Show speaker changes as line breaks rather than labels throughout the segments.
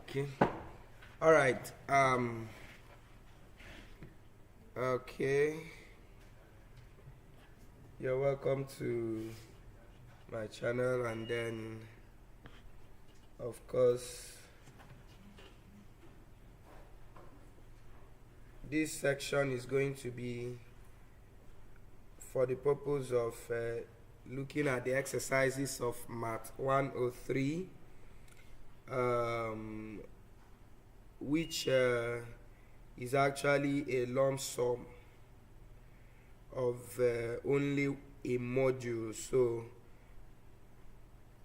Okay. All right. Okay. You're welcome to my channel, and then, of course, this section is going to be for the purpose of looking at the exercises of Math 103, which is actually a lump sum of only a module. So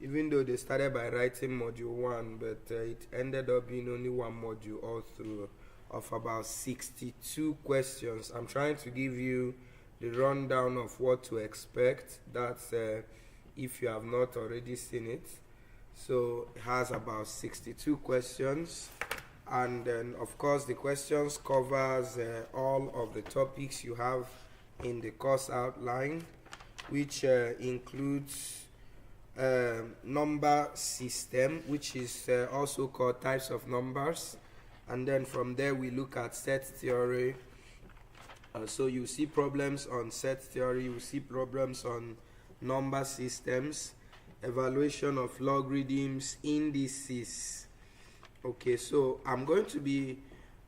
even though they started by writing module 1, but it ended up being only one module all through, of about 62 questions. I'm trying to give you the rundown of what to expect. That's if you have not already seen it. So it has about 62 questions, and then of course the questions covers all of the topics you have in the course outline, which includes number system, which is also called types of numbers, and then from there we look at set theory. So you see problems on set theory, you see problems on number systems, evaluation of logarithms, indices. Okay, so I'm going to be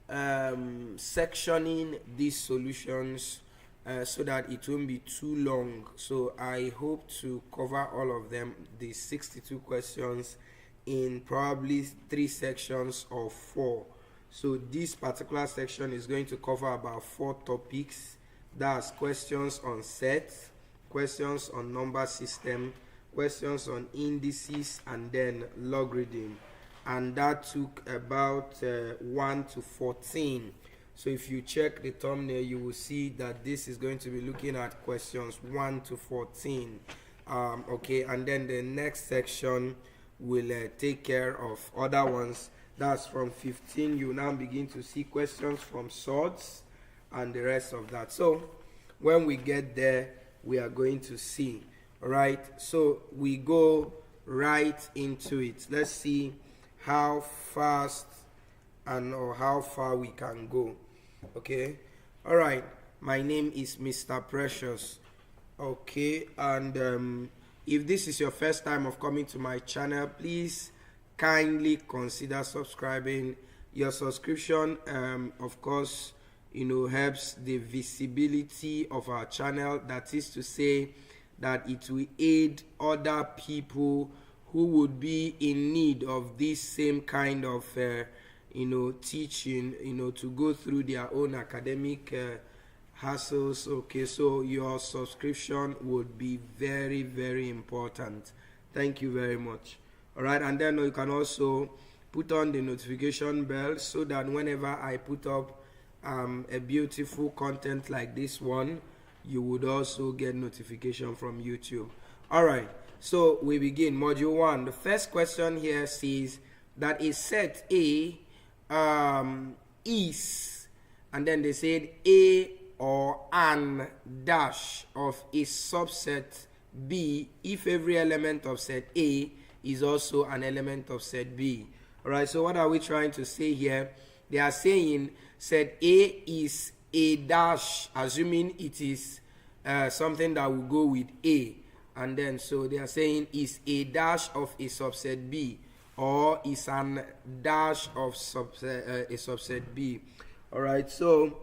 sectioning these solutions so that it won't be too long. So I hope to cover all of them, the 62 questions, in probably 3 sections or 4. So this particular section is going to cover about 4 topics. That's questions on sets, questions on number system, questions on indices, and then logarithm. And that took about 1 to 14. So if you check the thumbnail, you will see that this is going to be looking at questions 1 to 14. Okay, and then the next section will take care of other ones. That's from 15. You now begin to see questions from surds and the rest of that. So when we get there, we are going to see. All right, so we go right into it. Let's see how fast or how far we can go. Okay, all right, my name is Mr. Precious. Okay, and if this is your first time of coming to my channel, please kindly consider subscribing. Your subscription of course helps the visibility of our channel. That is to say that it will aid other people who would be in need of this same kind of teaching, to go through their own academic hassles. Okay, so your subscription would be very, very important. Thank you very much. All right, and then you can also put on the notification bell so that whenever I put up a beautiful content like this one, you would also get notification from YouTube. All right, so we begin module 1. The first question here says that a set A is, and then they said A or an dash of a subset B if every element of set A is also an element of set B. All right, so what are we trying to say here? They are saying set A is a dash, assuming it is something that will go with A, and then so they are saying is a dash of a subset B, or is an dash of a subset B. All right, so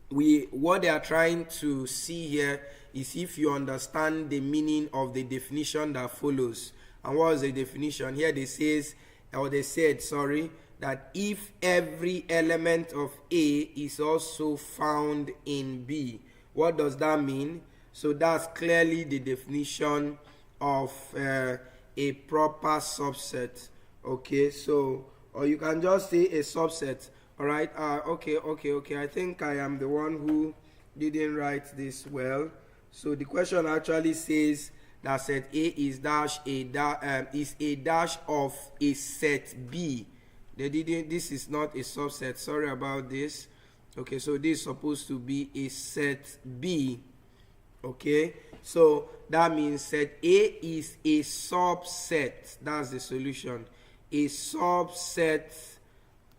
what they are trying to see here is if you understand the meaning of the definition that follows. And what is the definition? Here they said, that if every element of A is also found in B. What does that mean? So that's clearly the definition of a proper subset. Okay, so, or you can just say a subset. All right, okay, I think I am the one who didn't write this well. So the question actually says that set A is a dash of a set B. This is not a subset. Sorry about this. Okay, so this is supposed to be a set B. Okay, so that means set A is a subset. That's the solution. A subset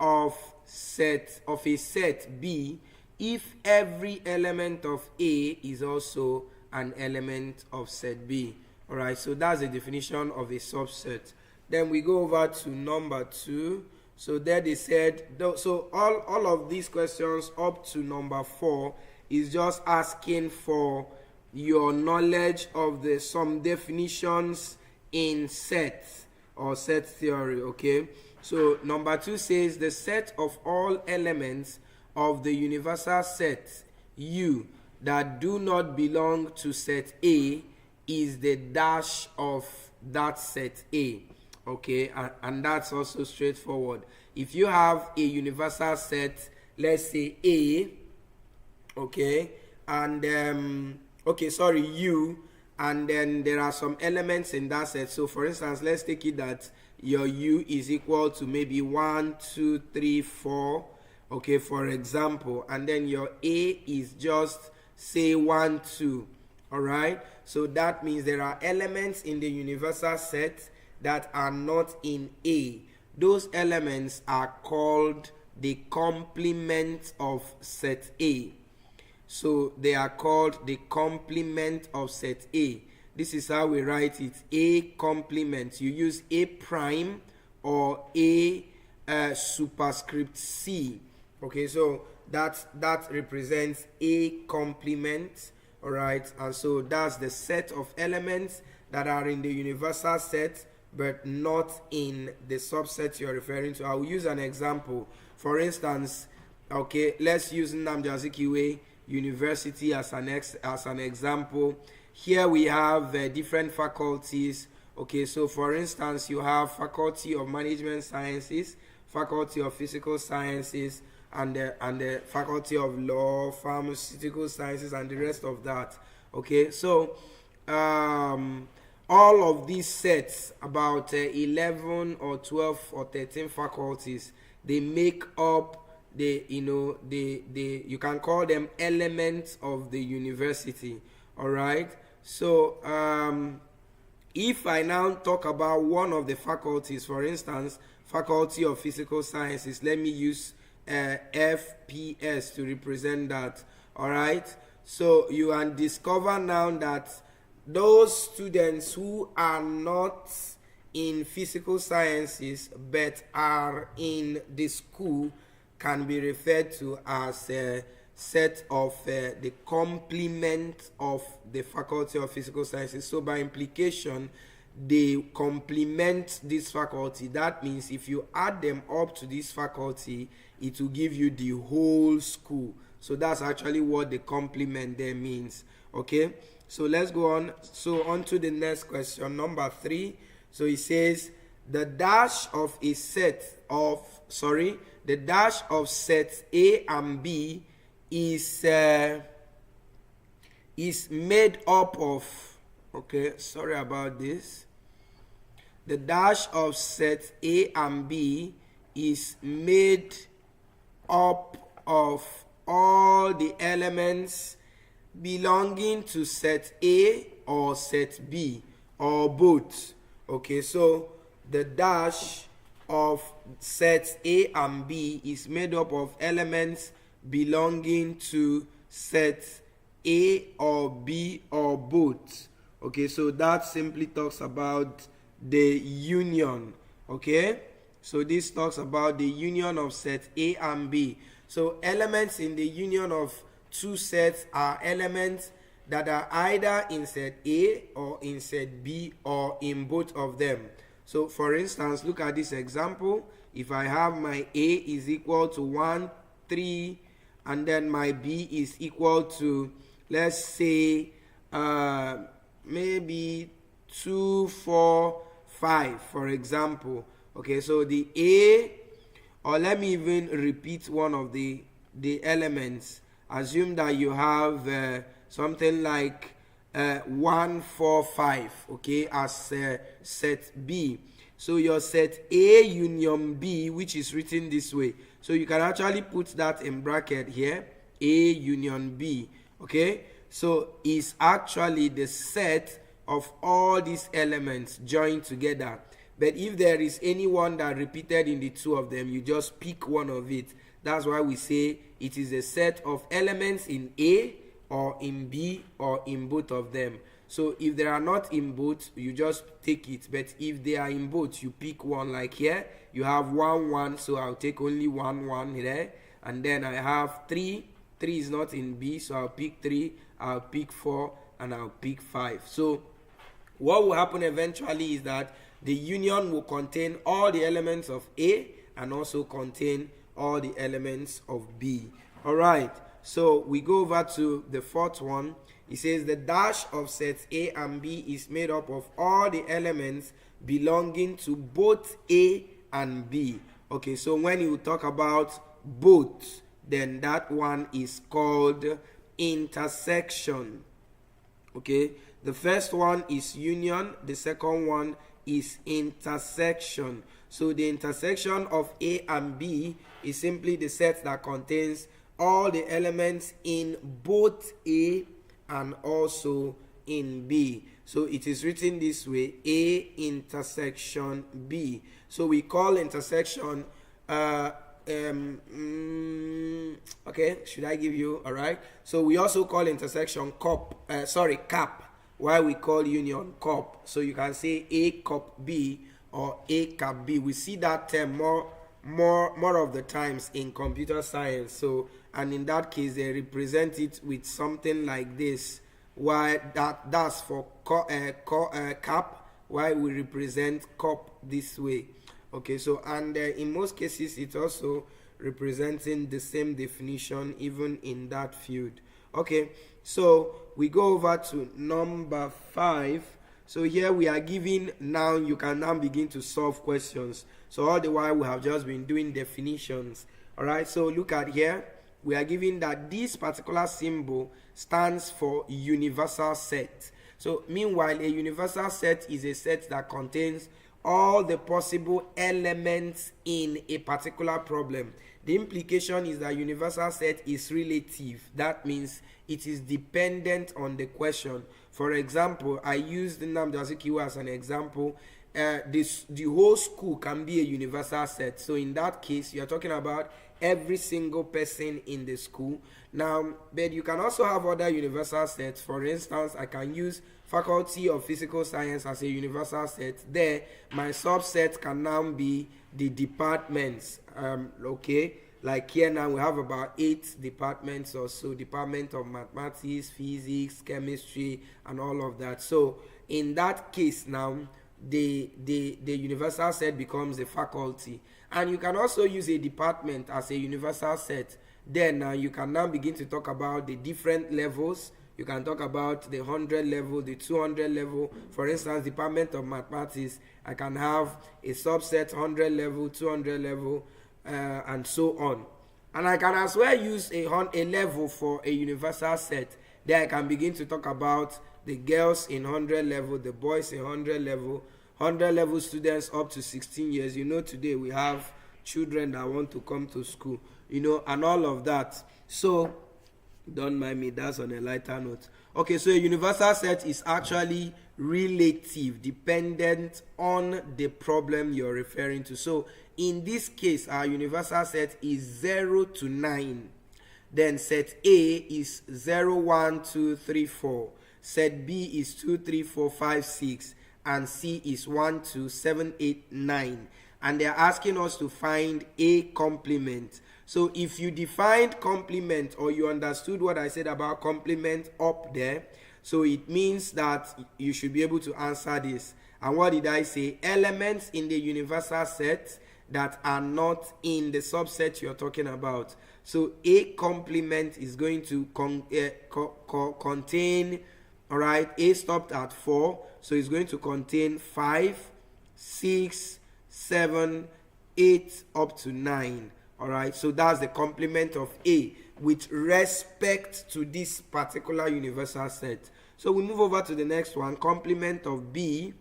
of a set B if every element of A is also an element of set B. Alright, so that's the definition of a subset. Then we go over to number 2. So there they said, so all of these questions up to number 4 is just asking for your knowledge of some definitions in sets or set theory. Okay, so number 2 says the set of all elements of the universal set U that do not belong to set A is the dash of that set A. Okay, and that's also straightforward. If you have a universal set, let's say A, okay, and U, and then there are some elements in that set. So for instance, let's take it that your U is equal to maybe 1, 2, 3, 4, okay, for example, and then your A is just say 1, 2. All right, so that means there are elements in the universal set that are not in A. Those elements are called the complement of set A. So they are called the complement of set A. This is how we write it: A complement. You use A prime or A superscript C. Okay, so that represents A complement. All right, and so that's the set of elements that are in the universal set but not in the subset you're referring to. I will use an example. For instance, okay, let's use Nnamdi Azikiwe University as an example. Here we have different faculties. Okay, so for instance, you have Faculty of Management Sciences, Faculty of Physical Sciences, and the Faculty of Law, Pharmaceutical Sciences, and the rest of that. Okay, so all of these sets, about 11 or 12 or 13 faculties, they make up you can call them elements of the university. All right, so if I now talk about one of the faculties, for instance, Faculty of Physical Sciences, let me use FPS to represent that. All right, so you can discover now that those students who are not in physical sciences but are in the school can be referred to as a set of the complement of the Faculty of Physical Sciences. So by implication, they complement this faculty. That means if you add them up to this faculty, it will give you the whole school. So that's actually what the complement there means. Okay, so let's go on. So on to the next question, number 3. So it says the dash of a set of the dash of sets A and B is made up of, okay, sorry about this. The dash of set A and B is made up of all the elements belonging to set A or set B or both. Okay, so the dash of sets A and B is made up of elements belonging to set A or B or both. Okay, so that simply talks about the union. Okay, so this talks about the union of set A and B. So elements in the union of two sets are elements that are either in set A or in set B or in both of them. So for instance, look at this example. If I have my A is equal to 1, 3, and then my B is equal to, let's say, maybe 2, 4, 5, for example. Okay, so the A, or let me even repeat one of the elements. Assume that you have something like 1, 4, 5, okay, as set B. So your set A union B, which is written this way, so you can actually put that in bracket here, A union B. Okay, so is actually the set of all these elements joined together. But if there is any one that repeated in the two of them, you just pick one of it. That's why we say it is a set of elements in A or in B or in both of them. So if they are not in both, you just take it. But if they are in both, you pick one. Like here, you have 1, 1, so I'll take only 1, 1 here. And then I have 3. 3 is not in B, so I'll pick 3, I'll pick 4, and I'll pick 5. So what will happen eventually is that the union will contain all the elements of A and also contain all the elements of B. All right, so we go over to the fourth one. It says the dash of sets A and B is made up of all the elements belonging to both A and B. Okay, so when you talk about both, then that one is called intersection. Okay, the first one is union, the second one is intersection. So the intersection of A and B is simply the set that contains all the elements in both A and also in B. So it is written this way: A intersection B. So we call intersection okay, should I give you? All right, so we also call intersection cap, while we call union cup. So you can say A cup B or A cap B. We see that term more of the times in computer science. So, and in that case they represent it with something like this, why that's for cap, while we represent cup this way. Okay, so and in most cases it's also representing the same definition even in that field. Okay, so we go over to number 5. So here we are given, now you can now begin to solve questions. So all the while we have just been doing definitions. All right, so look at here. We are given that this particular symbol stands for universal set. So meanwhile, a universal set is a set that contains all the possible elements in a particular problem. The implication is that universal set is relative. That means it is dependent on the question. For example, I used Nnamdi Azikiwe as an example. The whole school can be a universal set. So in that case, you are talking about every single person in the school. Now, but you can also have other universal sets. For instance, I can use Faculty of Physical Science as a universal set. There, my subset can now be the departments. Okay, like here now we have about 8 departments or so: Department of Mathematics, Physics, Chemistry, and all of that. So in that case now, the universal set becomes a faculty. And you can also use a department as a universal set. Then you can now begin to talk about the different levels. You can talk about the 100 level, the 200 level. For instance, Department of Mathematics, I can have a subset 100 level, 200 level, and so on. And I can as well use a level for a universal set. There I can begin to talk about the girls in 100 level, the boys in 100 level, 100 level students up to 16 years. You know, today we have children that want to come to school, you know, and all of that. So don't mind me, that's on a lighter note. Okay, so a universal set is actually relative, dependent on the problem you're referring to. So in this case, our universal set is 0 to 9. Then set A is 0, 1, 2, 3, 4. Set B is 2, 3, 4, 5, 6. And C is 1, 2, 7, 8, 9. And they're asking us to find a complement. So if you defined complement, or you understood what I said about complement up there, so it means that you should be able to answer this. And what did I say? Elements in the universal set that are not in the subset you're talking about. So a complement is going to contain, all right, A stopped at 4, so it's going to contain 5, 6, 7, 8 up to 9. All right, so that's the complement of A with respect to this particular universal set. So we move over to the next one, complement of B,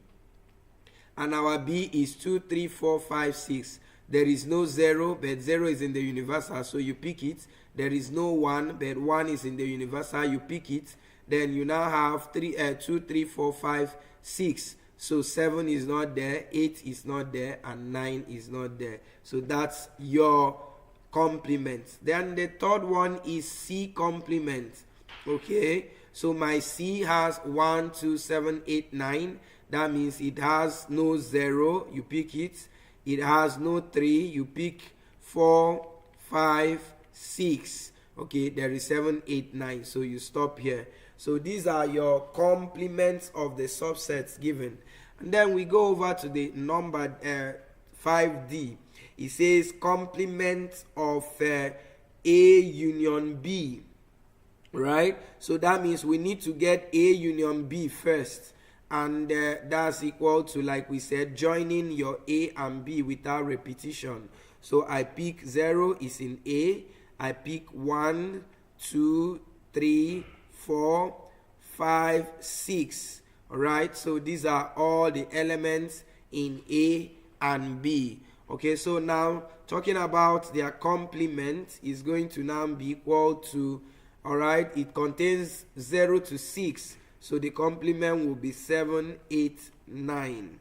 and our B is 2, 3, 4, 5, 6. There is no 0, but 0 is in the universal, so you pick it. There is no 1, but 1 is in the universal, you pick it. Then you now have 2, 3, 4, 5, 6. So 7 is not there, 8 is not there, and 9 is not there. So that's your complement. Then the third one is C complement. Okay, so my C has 1, 2, 7, 8, 9. That means it has no 0, you pick it. It has no 3, you pick 4, 5, 6. Okay, there is 7, 8, 9. So you stop here. So these are your complements of the subsets given. And then we go over to the number 5D. It says complement of A union B. Right? So that means we need to get A union B first. And that's equal to, like we said, joining your A and B without repetition. So I pick 0 is in A. I pick 1, 2, 3, 4, 5, 6. Alright, so these are all the elements in A and B. Okay, so now talking about their complement is going to now be equal to, alright, it contains 0 to 6. So the complement will be 7, 8, 9.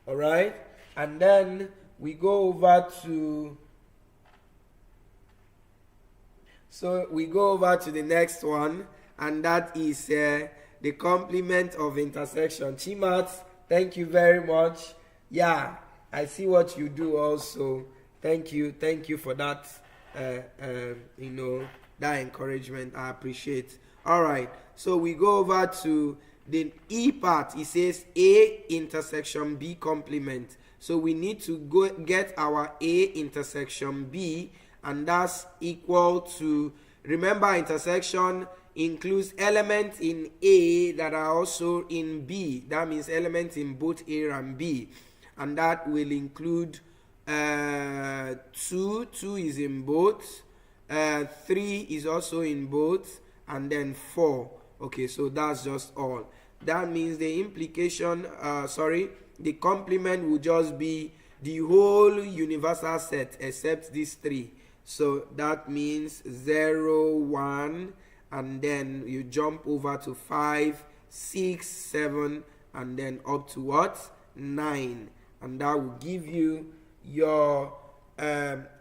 Alright, and then we go over to, so we go over to the next one, and that is the complement of intersection. Chimat, thank you very much. Yeah, I see what you do also. Thank you for that, that encouragement. I appreciate. All right, so we go over to the E part. It says A intersection B complement. So we need to go get our A intersection B, and that's equal to, remember, intersection includes elements in A that are also in B. That means elements in both A and B. And that will include 2. 2 is in both. 3 is also in both. And then 4. Okay, so that's just all. That means the implication, the complement will just be the whole universal set except these 3. So that means 0, 1, and then you jump over to 5, 6, 7, and then up to what? 9. And that will give you your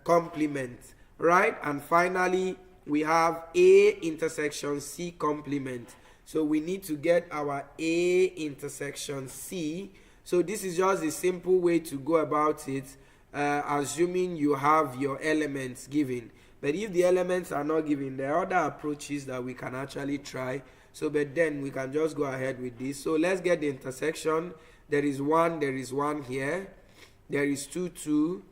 complement, right? And finally, we have A intersection C complement. So we need to get our A intersection C. So this is just a simple way to go about it, assuming you have your elements given. But if the elements are not given, there are other approaches that we can actually try. So, but then we can just go ahead with this. So let's get the intersection. There is 1 here. There is 2, 2.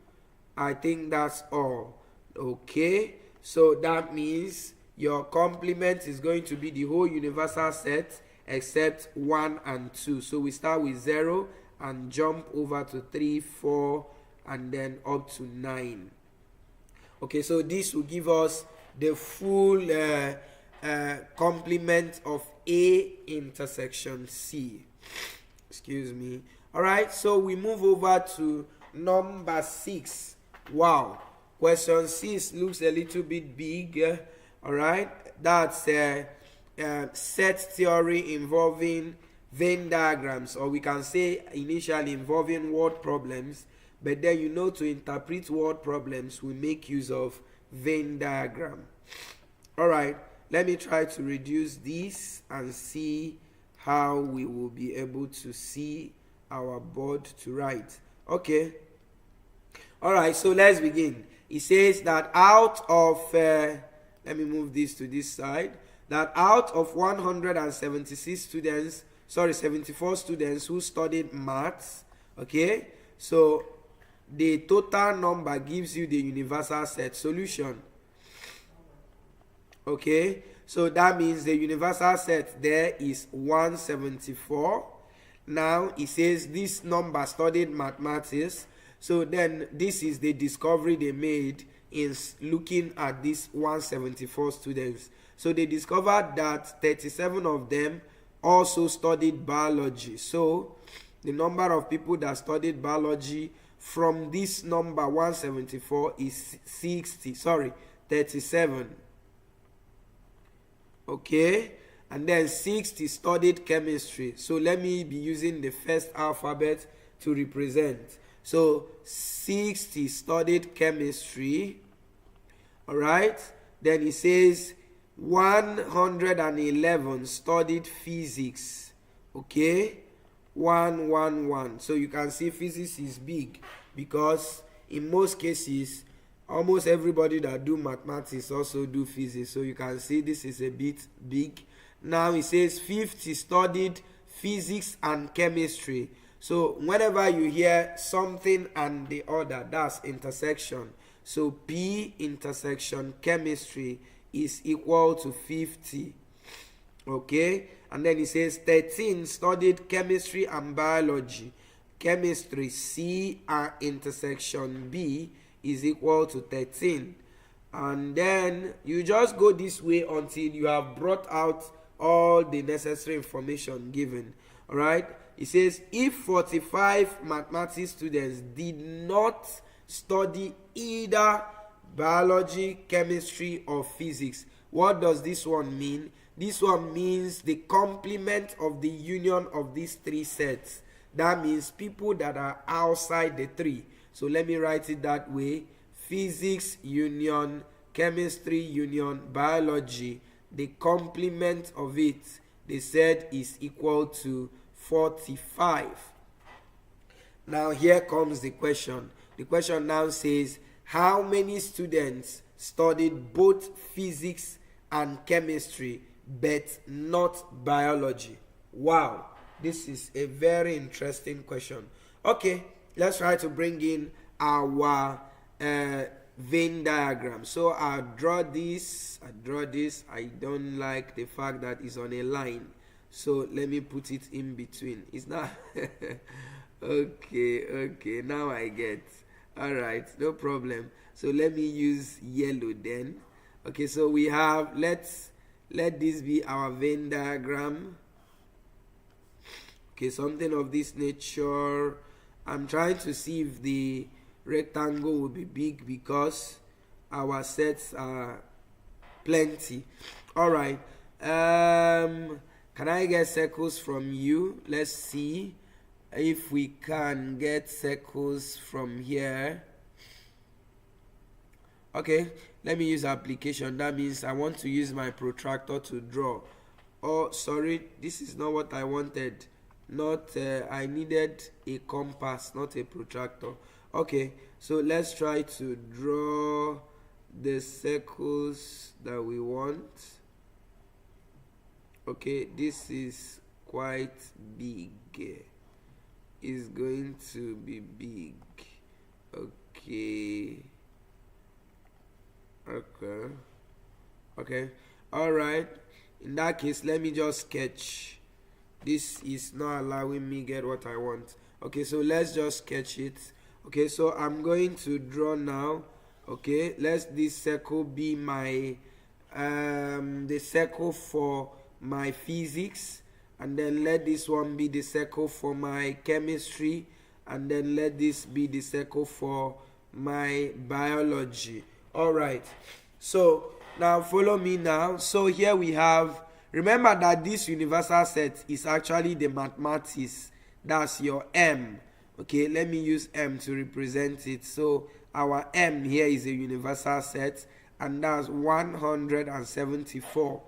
I think that's all. Okay. So that means your complement is going to be the whole universal set except 1 and 2. So we start with 0 and jump over to 3, 4, and then up to 9. Okay, so this will give us the full complement of A intersection C. Excuse me. All right, so we move over to number 6. Wow, question 6 looks a little bit big. All right, that's set theory involving Venn diagrams, or we can say initially involving word problems. But then to interpret word problems, we make use of Venn diagram. All right, let me try to reduce this and see how we will be able to see our board to write. Okay. All right, so let's begin. It says that out of, let me move this to this side, that out of 74 students who studied maths, okay, so the total number gives you the universal set solution. Okay, so that means the universal set there is 174. Now it says this number studied mathematics. So then this is the discovery they made in looking at these 174 students. So they discovered that 37 of them also studied biology. So the number of people that studied biology from this number 174 is 37. Okay, And then 60 studied chemistry. So let me be using the first alphabet to represent. So 60 studied chemistry. Alright. Then it says 111 studied physics. Okay. 111. So you can see physics is big, because in most cases almost everybody that do mathematics also do physics. So you can see this is a bit big. Now it says 50 studied physics and chemistry. So whenever you hear something and the other, that's intersection. So P intersection chemistry is equal to 50. Okay. And then it says 13 studied chemistry and biology. Chemistry C intersection B is equal to 13. And then you just go this way until you have brought out all the necessary information given. Alright. It says if 45 mathematics students did not study either biology, chemistry, or physics, what does this one mean? This one means the complement of the union of these three sets. That means people that are outside the three. So let me write it that way. Physics union, chemistry union, biology. The complement of it, they said, is equal to 45. Now here comes the question. The question now says, how many students studied both physics and chemistry but not biology? Wow, this is a very interesting question. Okay, let's try to bring in our Venn diagram. So I draw this. I don't like the fact that it's on a line, so let me put it in between. It's not okay, now I get. All right, no problem. So let me use yellow then. Okay, so we have, let this be our Venn diagram. Okay, something of this nature. I'm trying to see if the rectangle will be big because our sets are plenty. All right. Can I get circles from you? Let's see if we can get circles from here. Okay, let me use application. That means I want to use my protractor to draw. Oh, sorry, this is not what I wanted. I needed a compass, not a protractor. Okay, so let's try to draw the circles that we want. Okay, this is quite big. It's going to be big. Okay. All right. In that case, let me just sketch. This is not allowing me get what I want. Okay, so let's just sketch it. Okay, so I'm going to draw now. Okay, let's this circle be my the circle for my physics, and then let this one be the circle for my chemistry, and then let this be the circle for my biology. All right, so now follow me now. So here we have, remember that this universal set is actually the mathematics. That's your M. Okay, let me use M to represent it. So our M here is a universal set, and that's 174.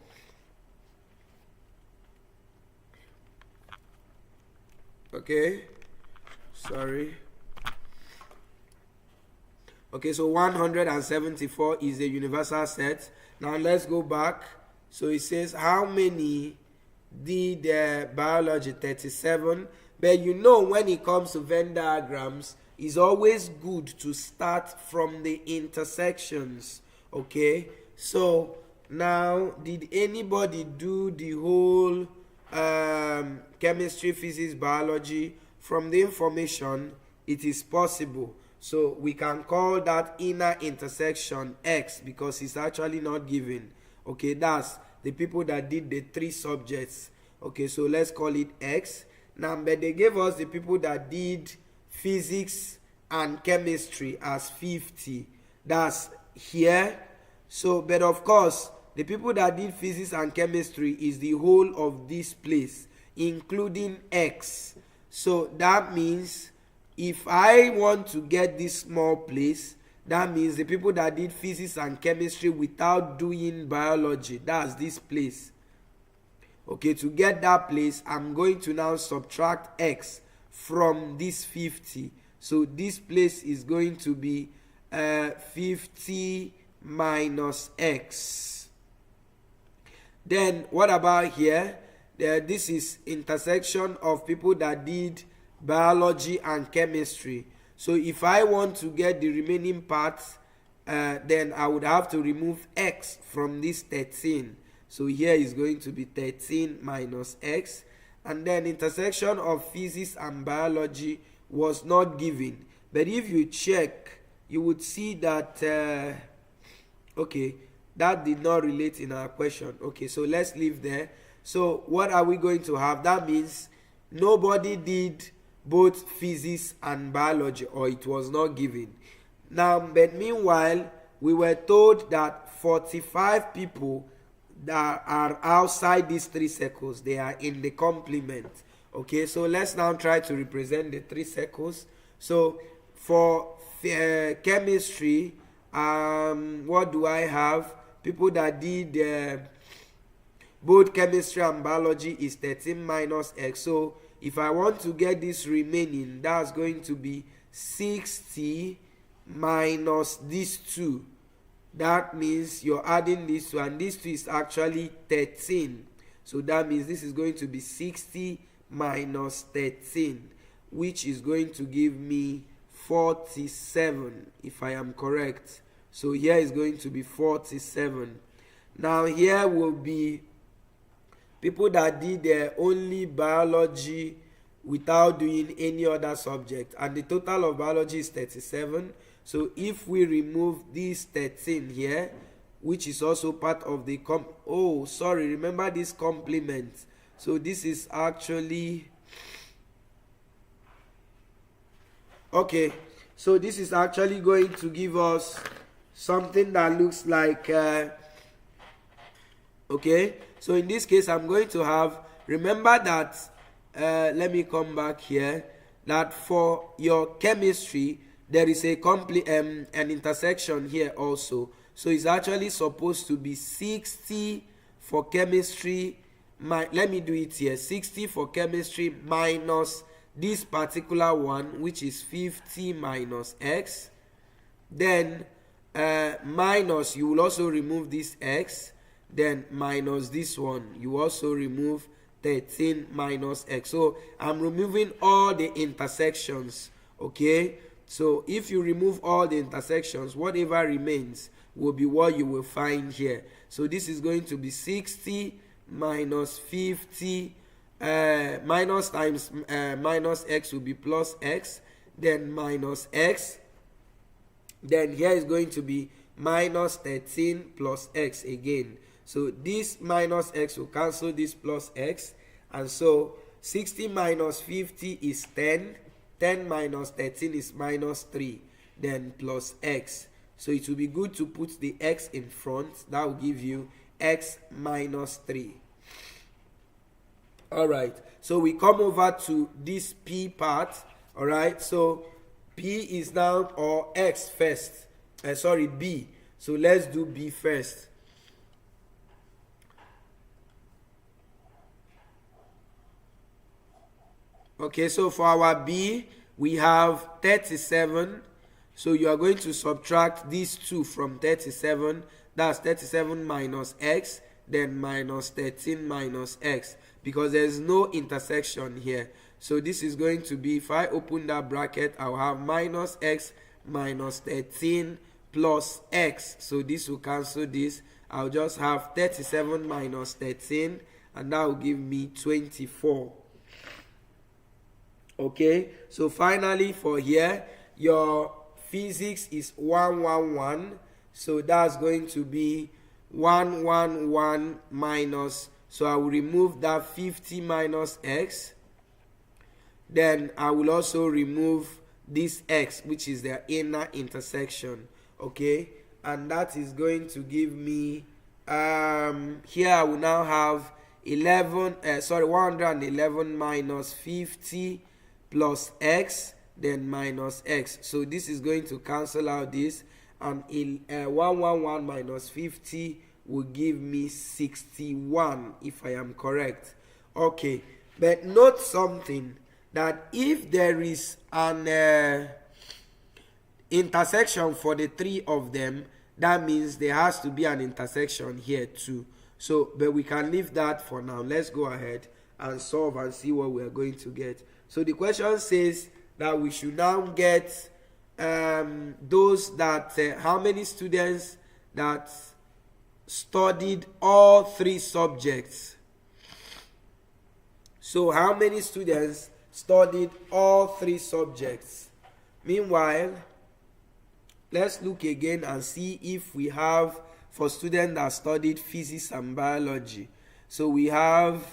Okay, sorry. Okay, so 174 is a universal set. Now let's go back. So it says how many did biology? 37. But you know, when it comes to Venn diagrams, it's always good to start from the intersections. Okay, so now did anybody do the whole chemistry, physics, biology? From the information, it is possible. So we can call that inner intersection X because it's actually not given. Okay, that's the people that did the three subjects. Okay, so let's call it X. Now, but they gave us the people that did physics and chemistry as 50. That's here. So, but of course, the people that did physics and chemistry is the whole of this place, including X. So that means if I want to get this small place, that means the people that did physics and chemistry without doing biology, that's this place. Okay, to get that place, I'm going to now subtract X from this 50. So this place is going to be 50 minus X. Then what about here? This is intersection of people that did biology and chemistry. So if I want to get the remaining parts, then I would have to remove X from this 13. So here is going to be 13 minus X. And then intersection of physics and biology was not given. But if you check, you would see that, okay, that did not relate in our question. Okay, so let's leave there. So what are we going to have? That means nobody did both physics and biology, or it was not given. Now, but meanwhile, we were told that 45 people that are outside these 3 circles, they are in the complement. Okay, so let's now try to represent the 3 circles. So for chemistry, what do I have? People that did both chemistry and biology is 13 minus X. So if I want to get this remaining, that's going to be 60 minus these 2. That means you're adding this 2, and this 2 is actually 13. So that means this is going to be 60 minus 13, which is going to give me 47, if I am correct. So here is going to be 47. Now here will be people that did their only biology without doing any other subject, and the total of biology is 37. So if we remove this 13 here, which is also part of the remember this complement. So this is actually okay. So this is actually going to give us something that looks like okay. So in this case, I'm going to have, remember that, let me come back here, that for your chemistry, there is an intersection here also. So it's actually supposed to be 60 for chemistry. Let me do it here. 60 for chemistry minus this particular one, which is 50 minus X. Then minus, you will also remove this X. Then minus this one, you also remove 13 minus X. So I'm removing all the intersections. Okay, so if you remove all the intersections, whatever remains will be what you will find here. So this is going to be 60 minus 50 minus times minus X will be plus X, then minus X, then here is going to be minus 13 plus X again. So this minus X will cancel this plus X, and so 60 minus 50 is 10. 10 minus 13 is minus 3, then plus X. So it will be good to put the X in front. That will give you X minus 3. Alright, so we come over to this P part. Alright, so P is now, or X first. B. So let's do B first. Okay, so for our B, we have 37. So you are going to subtract these 2 from 37. That's 37 minus X, then minus 13 minus X, because there's no intersection here. So this is going to be, if I open that bracket, I'll have minus X minus 13 plus X. So this will cancel this. I'll just have 37 minus 13, and that will give me 24. Okay, so finally for here, your physics is 111. So that's going to be 111 minus, so I will remove that 50 minus X. Then I will also remove this X, which is the inner intersection. Okay, and that is going to give me here I will now have 111 minus 50 plus x, then minus x. So this is going to cancel out this, and 111 minus 50 will give me 61 if I am correct. Okay, but note something, that if there is an intersection for the three of them, that means there has to be an intersection here too. So, but we can leave that for now. Let's go ahead and solve and see what we are going to get. So the question says that we should now get those that how many students that studied all three subjects. So how many students studied all three subjects? Meanwhile, let's look again and see if we have for students that studied physics and biology. So we have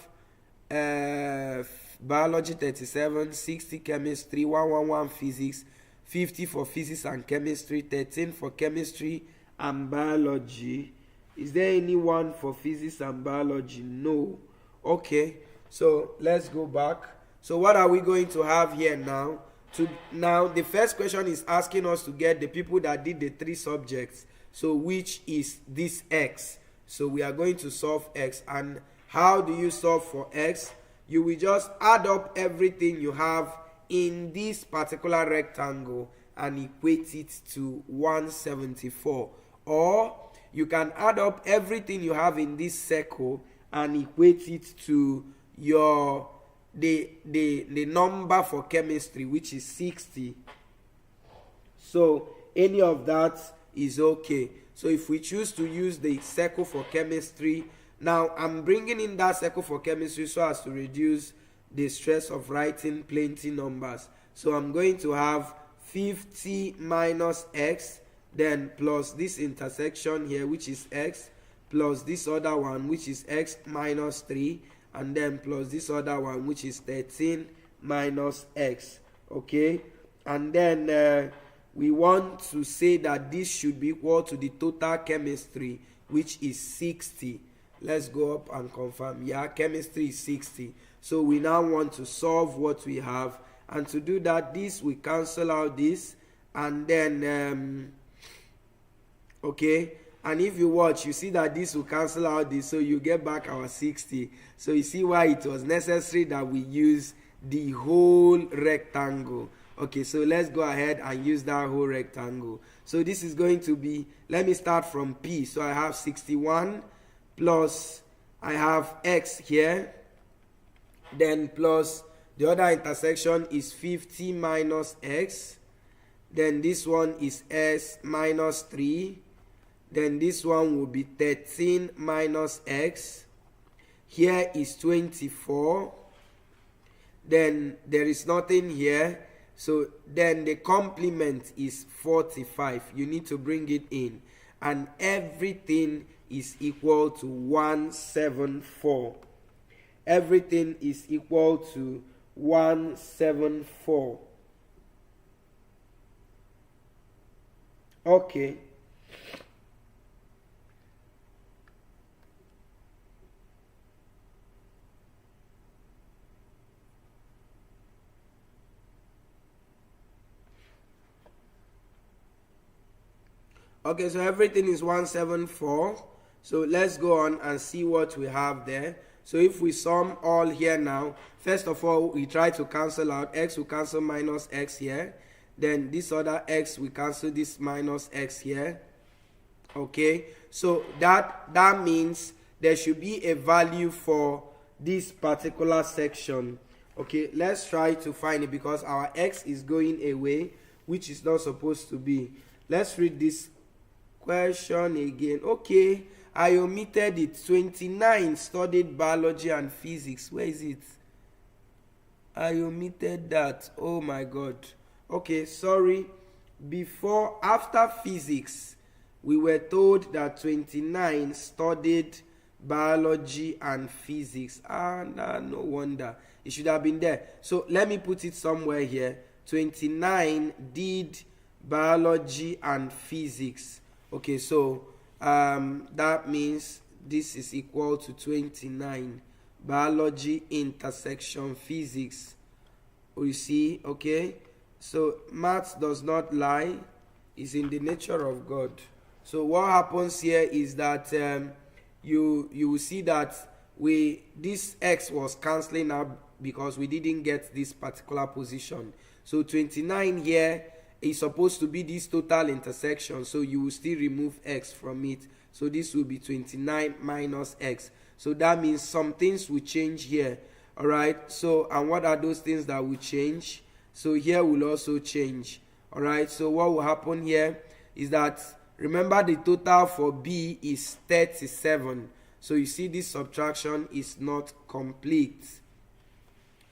biology 37, 60 chemistry, 111 physics, 50 for physics and chemistry, 13 for chemistry and biology. Is there anyone for physics and biology? No. Okay, so let's go back. So what are we going to have here now? Now the first question is asking us to get the people that did the three subjects. So which is this x? So we are going to solve x. And how do you solve for x? You will just add up everything you have in this particular rectangle and equate it to 174. Or you can add up everything you have in this circle and equate it to your the number for chemistry, which is 60. So any of that is okay. So if we choose to use the circle for chemistry, now I'm bringing in that circle for chemistry so as to reduce the stress of writing plenty numbers. So I'm going to have 50 minus x, then plus this intersection here, which is x, plus this other one, which is x minus 3, and then plus this other one, which is 13 minus x. Okay, and then we want to say that this should be equal to the total chemistry, which is 60. Let's go up and confirm. Yeah, chemistry is 60. So we now want to solve what we have, and to do that, this we cancel out this, and then okay, and if you watch, you see that this will cancel out this, so you get back our 60. So you see why it was necessary that we use the whole rectangle. Okay, so let's go ahead and use that whole rectangle. So this is going to be, let me start from P. So I have 61 plus, I have x here, then plus the other intersection is 50 minus x, then this one is s minus 3, then this one will be 13 minus x, here is 24, then there is nothing here, so then the complement is 45. You need to bring it in, and everything is equal to 174. Everything is equal to 174. Okay. Okay, so everything is 174. So let's go on and see what we have there. So if we sum all here now, first of all, we try to cancel out. X will cancel minus x here. Then this other x, we cancel this minus x here. Okay, so that means there should be a value for this particular section. Okay, let's try to find it, because our x is going away, which is not supposed to be. Let's read this question again. Okay, I omitted it. 29 studied biology and physics. Where is it? I omitted that. Oh my god. Okay, sorry. After physics, we were told that 29 studied biology and physics. No wonder. It should have been there. So let me put it somewhere here. 29 did biology and physics. Okay, so that means this is equal to 29. Biology intersection physics. You see, okay? So math does not lie, it's in the nature of God. So what happens here is that you will see that this x was cancelling out because we didn't get this particular position. So 29 here is supposed to be this total intersection, so you will still remove x from it. So this will be 29 minus x. So that means some things will change here. All right, so and what are those things that will change? So here will also change. All right, so what will happen here is that, remember, the total for b is 37. So you see this subtraction is not complete.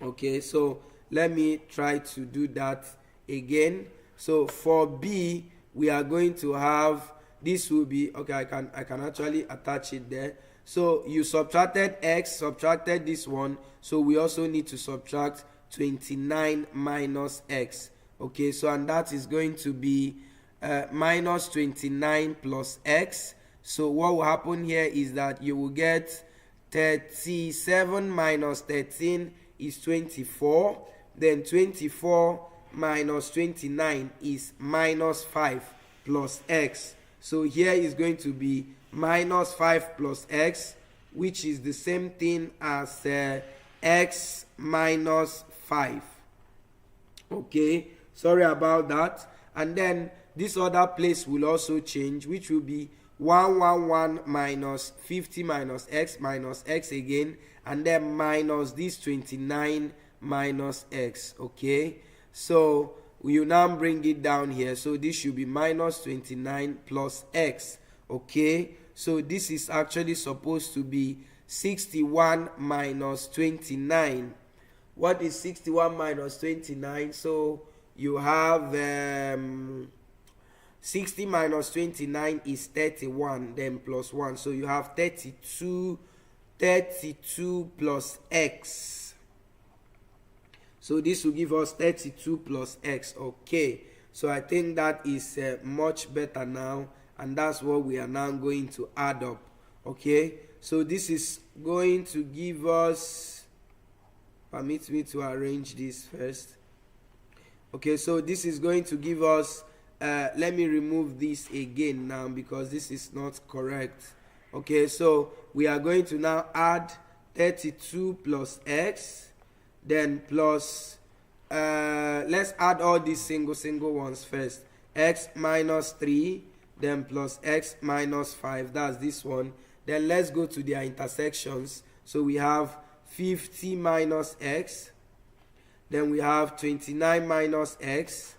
Okay, so let me try to do that again. So for b, we are going to have, this will be, okay, I can actually attach it there. So you subtracted x, subtracted this one, so we also need to subtract 29 minus x. Okay, so and that is going to be minus 29 plus x. So what will happen here is that you will get 37 minus 13 is 24. Then 24 minus 29 is minus 5 plus x. So here is going to be minus 5 plus x, which is the same thing as x minus 5. Okay, sorry about that. And then this other place will also change, which will be 111 minus 50 minus x again, and then minus this 29 minus x. Okay, so we will now bring it down here. So this should be minus 29 plus x. Okay, so this is actually supposed to be 61 minus 29. What is 61 minus 29? So you have 60 minus 29 is 31, then plus 1. So you have 32 plus x. So this will give us 32 plus x. Okay, so I think that is much better now, and that's what we are now going to add up. Okay, so this is going to give us, permit me to arrange this first. Okay, so this is going to give us, let me remove this again now because this is not correct. Okay, so we are going to now add 32 plus x, then plus, let's add all these single ones first. X minus 3, then plus x minus 5, that's this one. Then let's go to their intersections. So we have 50 minus x, then we have 29 minus x,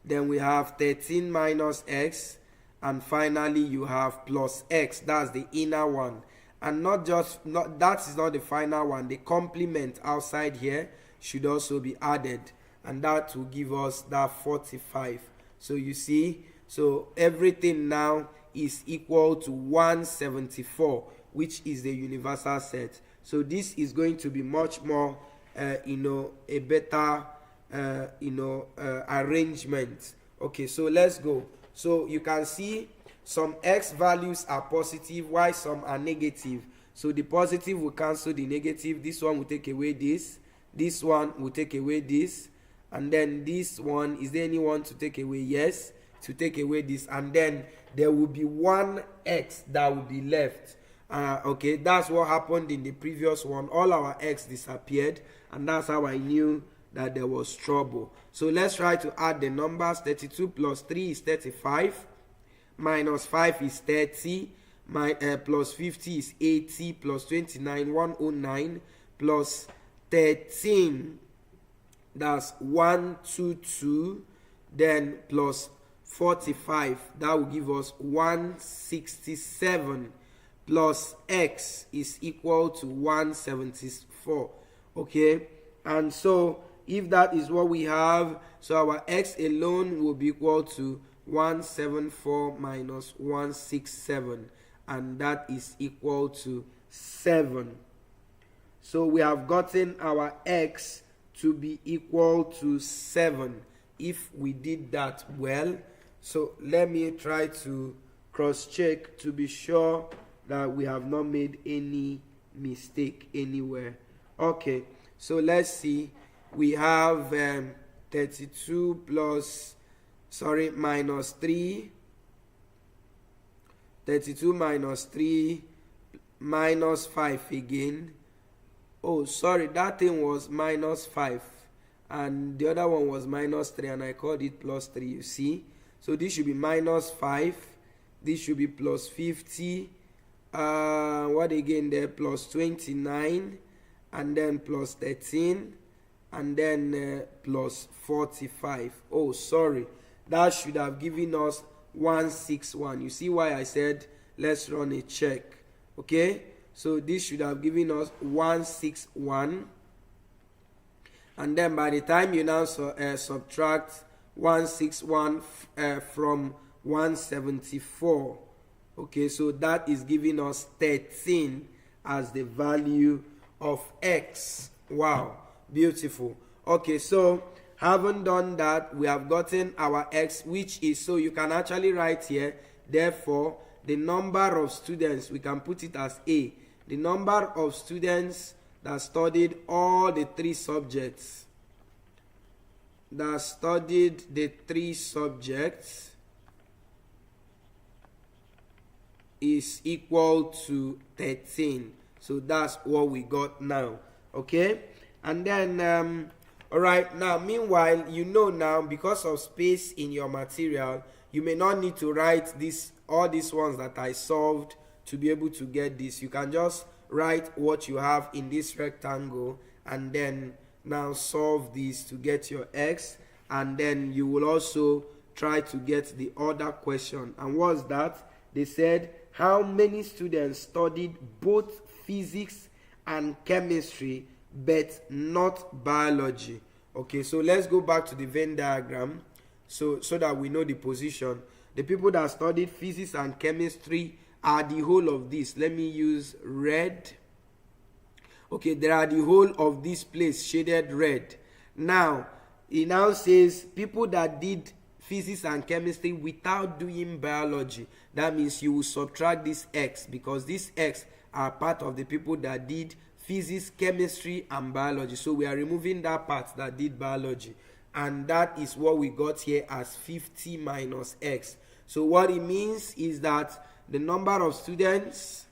then we have 13 minus x, and finally you have plus x. That's the inner one. And that is not the final one. The complement outside here should also be added, and that will give us that 45. So you see, so everything now is equal to 174, which is the universal set. So this is going to be much more a better arrangement. Okay, so let's go. So you can see some x values are positive while some are negative. So the positive will cancel the negative. This one will take away this. This one will take away this. And then this one, is there anyone to take away? Yes, to take away this. And then there will be one x that will be left. Okay, that's what happened in the previous one. All our x disappeared, and that's how I knew that there was trouble. So let's try to add the numbers. 32 plus 3 is 35, minus 5 is 30, plus 50 is 80, plus 29 109, plus 13, that's 122, then plus 45, that will give us 167, plus x is equal to 174. Okay, and so if that is what we have, so our x alone will be equal to 174 minus 167, and that is equal to 7. So we have gotten our x to be equal to 7 if we did that well. So let me try to cross check to be sure that we have not made any mistake anywhere. Okay, so let's see. We have 32 minus 3. 32 minus 3 minus 5 again. Oh, sorry, that thing was minus 5 and the other one was minus 3 and I called it plus 3, you see. So this should be minus 5, this should be plus 50, what again there, plus 29, and then plus 13, and then plus 45. Oh, sorry, that should have given us 161. You see why I said let's run a check. Okay, so this should have given us 161, and then by the time you now subtract 161 from 174, okay, so that is giving us 13 as the value of x. Wow, beautiful. Okay, so having done that, we have gotten our x, which is, so you can actually write here, therefore the number of students, we can put it as A, the number of students that studied all the three subjects, is equal to 13. So that's what we got now. Okay, and then all right, now meanwhile, you know now, because of space in your material, you may not need to write all these ones that I solved to be able to get this. You can just write what you have in this rectangle and then now solve this to get your x, and then you will also try to get the other question. And what's that? They said how many students studied both physics and chemistry but not biology. Okay, so let's go back to the Venn diagram so that we know the position. The people that studied physics and chemistry are the whole of this. Let me use red. Okay, there are the whole of this place shaded red. Now it now says people that did physics and chemistry without doing biology. That means you will subtract this x, because this x are part of the people that did physics, chemistry, and biology. So we are removing that part that did biology, and that is what we got here as 50 minus x. So what it means is that the number of students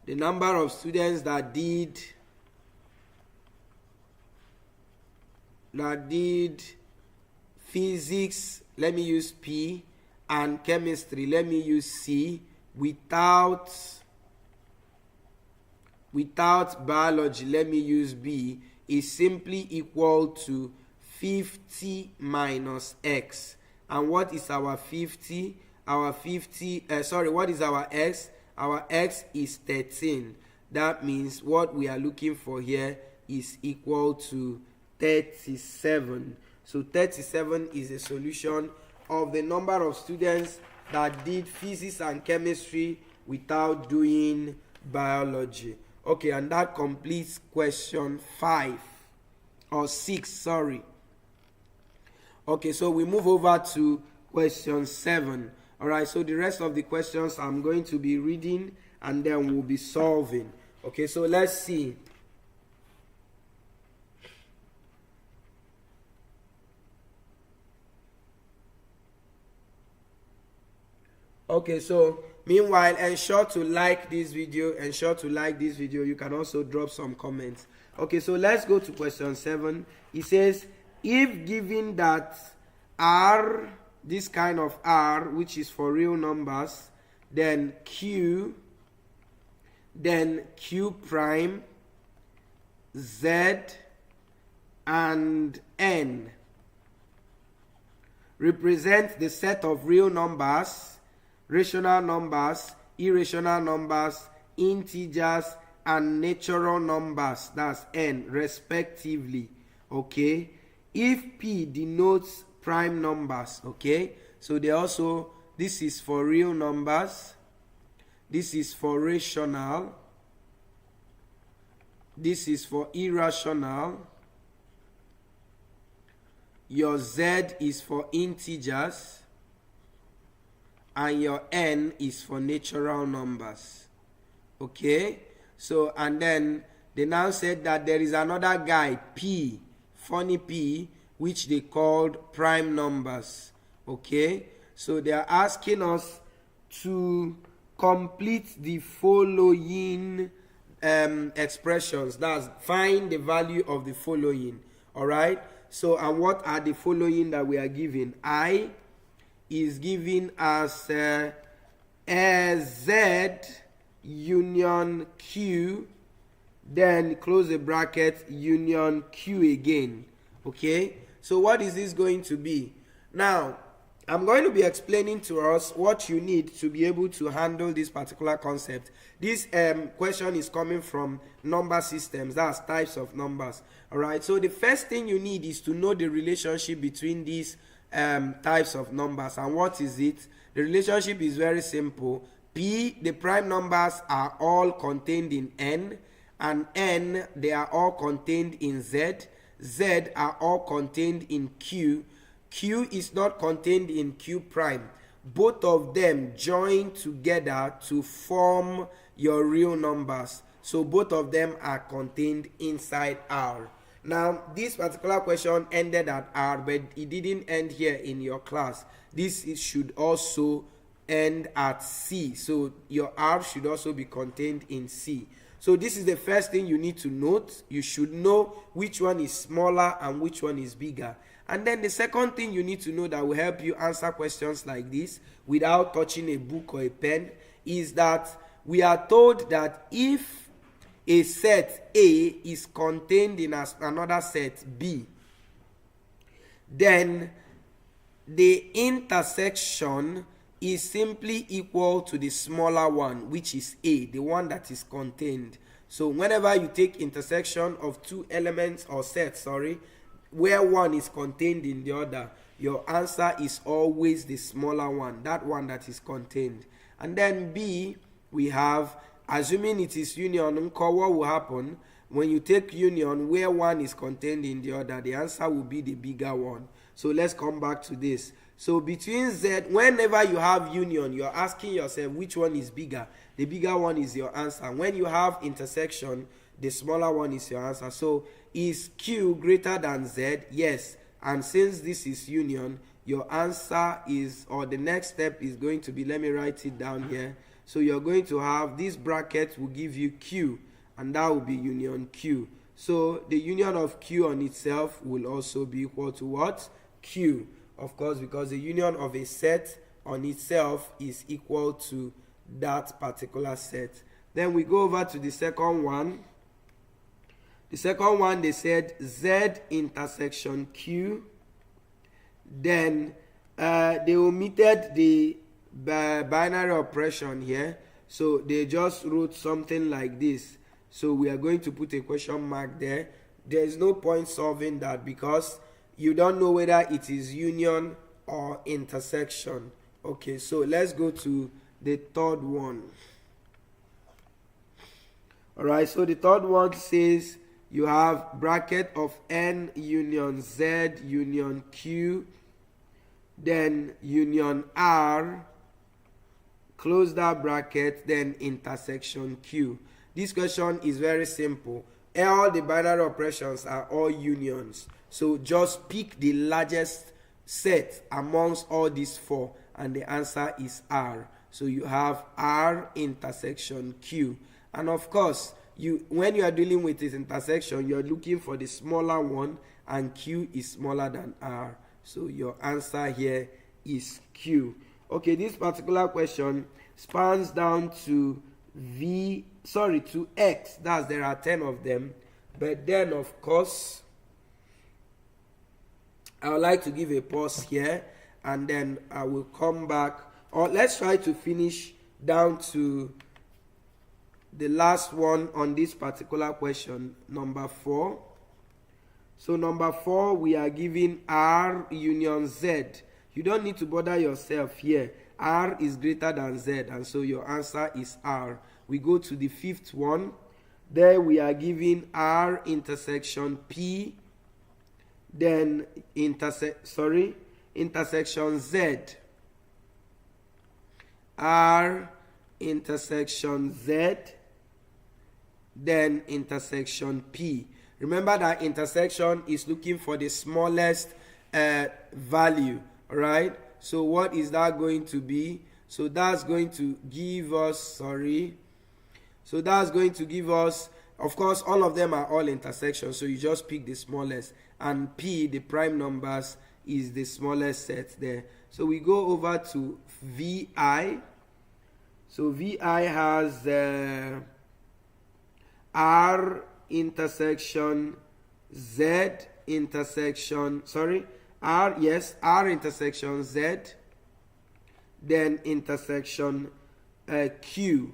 that did physics, let me use P, and chemistry, let me use C, without biology, let me use B, is simply equal to 50 minus x. And what is our 50? What is our x? Our x is 13. That means what we are looking for here is equal to 37. So 37 is a solution of the number of students that did physics and chemistry without doing biology. Okay, and that completes question 5 or 6, sorry. Okay, so we move over to question 7. All right, so the rest of the questions I'm going to be reading and then we'll be solving. Okay, so let's see. Okay, so meanwhile, ensure to like this video. You can also drop some comments. Okay, so let's go to question 7. It says, if given that R, this kind of R, which is for real numbers, then Q prime, Z, and N represent the set of real numbers, rational numbers, irrational numbers, integers, and natural numbers, that's N, respectively. Okay, if P denotes prime numbers, okay, so they also, this is for real numbers, this is for rational, this is for irrational, your Z is for integers, and your N is for natural numbers. Okay, so and then they now said that there is another guy, P, funny P, which they called prime numbers. Okay, so they are asking us to complete the following expressions. That's find the value of the following. All right, so and what are the following that we are given? I is given as Z union Q, then close the bracket, union Q again. Okay, so what is this going to be? Now I'm going to be explaining to us what you need to be able to handle this particular concept. This question is coming from number systems, that's types of numbers. All right, so the first thing you need is to know the relationship between these types of numbers. And what is it? The relationship is very simple. P, the prime numbers, are all contained in N, and N, they are all contained in Z. Z are all contained in Q. Q is not contained in Q prime. Both of them join together to form your real numbers. So both of them are contained inside R. Now, this particular question ended at R, but it didn't end here in your class. This should also end at C. So your R should also be contained in C. So this is the first thing you need to note. You should know which one is smaller and which one is bigger. And then the second thing you need to know that will help you answer questions like this without touching a book or a pen is that we are told that if a set A is contained in another set B, then the intersection is simply equal to the smaller one, which is A, the one that is contained. So whenever you take intersection of two elements or sets, where one is contained in the other, your answer is always the smaller one, that one that is contained. And then B, we have, assuming it is union, what will happen when you take union where one is contained in the other? The answer will be the bigger one. So let's come back to this. So between Z, whenever you have union, you're asking yourself which one is bigger. The bigger one is your answer. When you have intersection, the smaller one is your answer. So is Q greater than Z? Yes. And since this is union, your answer is, or the next step is going to be, let me write it down here. So you're going to have this bracket will give you Q, and that will be union Q. So the union of Q on itself will also be equal to what? Q. Of course, because the union of a set on itself is equal to that particular set. Then we go over to the second one. The second one, they said Z intersection Q. Then they omitted the binary operation here. So they just wrote something like this. So we are going to put a question mark there. There is no point solving that because you don't know whether it is union or intersection. Okay, so let's go to the third one. Alright, so the third one says you have bracket of N union Z union Q, then union R, close that bracket, then intersection Q. This question is very simple. All the binary operations are all unions. So just pick the largest set amongst all these four, and the answer is R. So you have R intersection Q. And of course, when you are dealing with this intersection, you are looking for the smaller one, and Q is smaller than R. So your answer here is Q. Okay, this particular question spans down to to X. There are 10 of them. But then, of course, I would like to give a pause here, and then I will come back. Or let's try to finish down to the last one on this particular question, number 4. So number 4, we are giving R union Z. You don't need to bother yourself here. R is greater than Z, and so your answer is R. We go to the 5th one. There we are giving R intersection P, then intersection Z. R intersection Z, then intersection P. Remember that intersection is looking for the smallest value, right? So what is that going to be? So that's going to give us, of course, all of them are all intersections, so you just pick the smallest, and P, the prime numbers, is the smallest set there. So we go over to VI. So VI has R intersection Z intersection, R intersection Z, then intersection Q.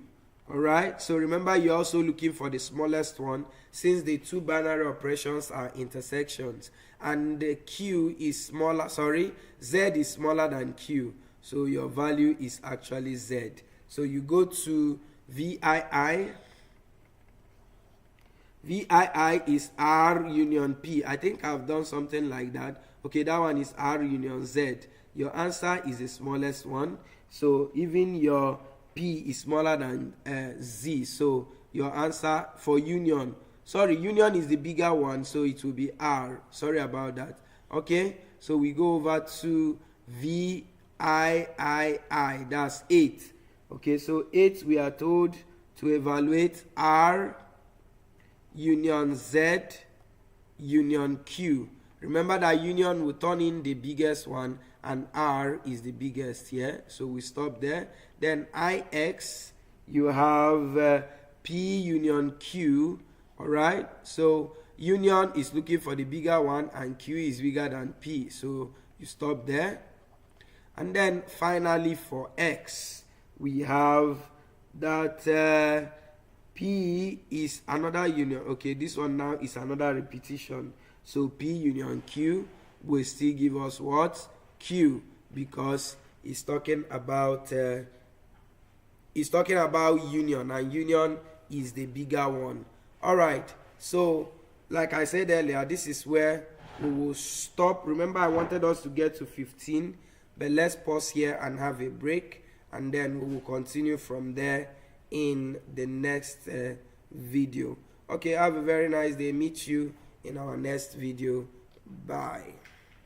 Alright, so remember, you're also looking for the smallest one, since the two binary operations are intersections, and the Q is smaller, Z is smaller than Q, so your value is actually Z. So you go to VII. VII is R union P. I think I've done something like that. Okay, that one is R union Z. Your answer is the smallest one, so even your P is smaller than Z, so your answer for union, union is the bigger one, so it will be R. Sorry about that. Okay, so we go over to VIII, that's 8. Okay, so 8, we are told to evaluate R union Z union Q. Remember that union will turn in the biggest one, and R is the biggest here, so we stop there. Then IX, you have P union Q. Alright, so union is looking for the bigger one, and Q is bigger than P, so you stop there. And then finally for X, we have that P is another union. Okay, this one now is another repetition, so P union Q will still give us what? Q, because it's talking about union, and union is the bigger one. All right, so like I said earlier, this is where we will stop. Remember, I wanted us to get to 15, but let's pause here and have a break, and then we will continue from there in the next video. Okay, have a very nice day. Meet you in our next video. Bye.